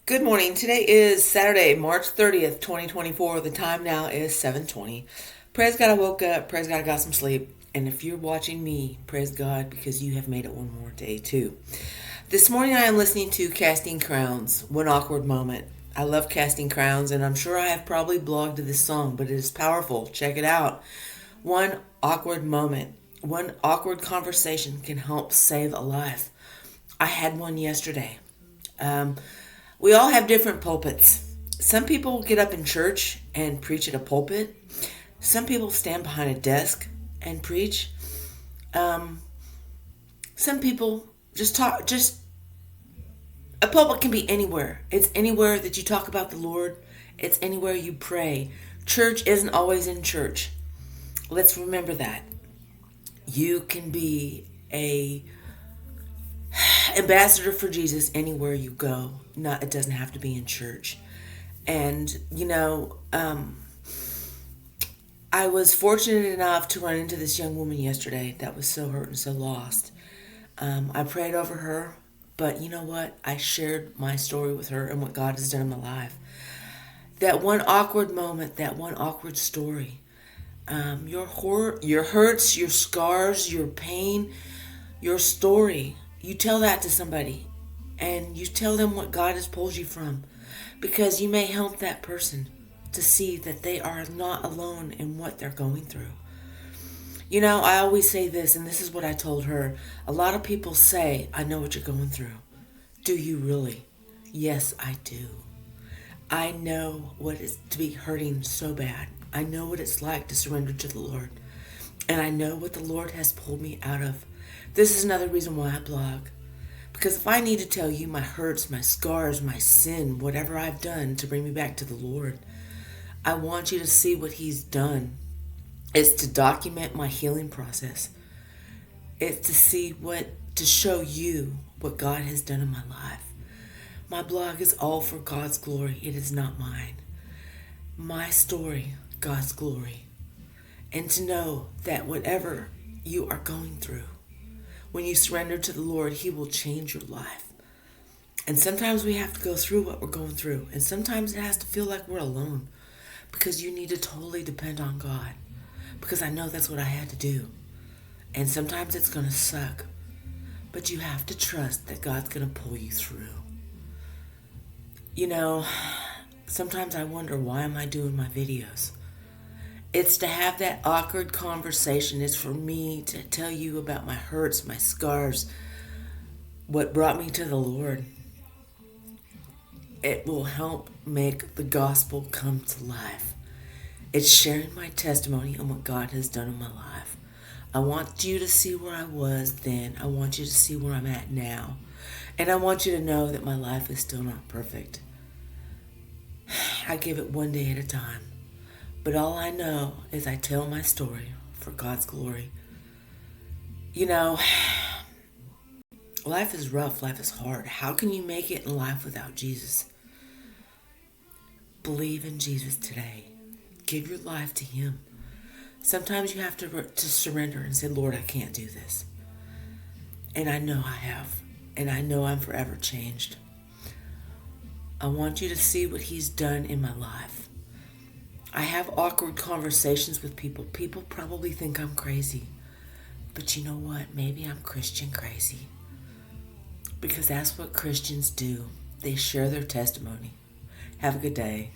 Good morning. Today is Saturday, March 30th, 2024. The time now is 7:20. Praise God I woke up. Praise God I got some sleep. And if you're watching me, praise God because you have made it one more day too. This morning I am listening to Casting Crowns, One Awkward Moment. I love Casting Crowns and I'm sure I have probably blogged this song, but it is powerful. Check it out. One awkward moment, one awkward conversation can help save a life. I had one yesterday. Um, we all have different pulpits. Some people get up in church and preach at a pulpit. Some people stand behind a desk and preach. Um, some people just talk. Just a pulpit can be anywhere. It's anywhere that you talk about the Lord. It's anywhere you pray. Church isn't always in church. Let's remember that. You can be a ambassador for Jesus anywhere you go. Not, it doesn't have to be in church. And I was fortunate enough to run into this young woman yesterday that was so hurt and so lost. I prayed over her, but you know what? I shared my story with her and what God has done in my life. That one awkward moment, that one awkward story, your hurts, your scars, your pain, your story. You tell that to somebody and you tell them what God has pulled you from because you may help that person to see that they are not alone in what they're going through. You know, I always say this, and this is what I told her. A lot of people say, I know what you're going through. Do you really? Yes, I do. I know what it's to be hurting so bad. I know what it's like to surrender to the Lord. And I know what the Lord has pulled me out of. This is another reason why I blog. Because if I need to tell you my hurts, my scars, my sin, whatever I've done to bring me back to the Lord, I want you to see what He's done. It's to document my healing process. It's to show you what God has done in my life. My blog is all for God's glory. It is not mine. My story, God's glory. And to know that whatever you are going through, when you surrender to the Lord, He will change your life. And sometimes we have to go through what we're going through. And sometimes it has to feel like we're alone because you need to totally depend on God. Because I know that's what I had to do. And sometimes it's going to suck. But you have to trust that God's going to pull you through. You know, sometimes I wonder, why am I doing my videos? It's to have that awkward conversation. It's for me to tell you about my hurts, my scars, what brought me to the Lord. It will help make the gospel come to life. It's sharing my testimony on what God has done in my life. I want you to see where I was then. I want you to see where I'm at now. And I want you to know that my life is still not perfect. I give it one day at a time. But all I know is I tell my story for God's glory. You know, life is rough. Life is hard. How can you make it in life without Jesus? Believe in Jesus today. Give your life to Him. Sometimes you have to surrender and say, Lord, I can't do this. And I know I have. And I know I'm forever changed. I want you to see what He's done in my life. I have awkward conversations with people. People probably think I'm crazy. But you know what? Maybe I'm Christian crazy. Because that's what Christians do. They share their testimony. Have a good day.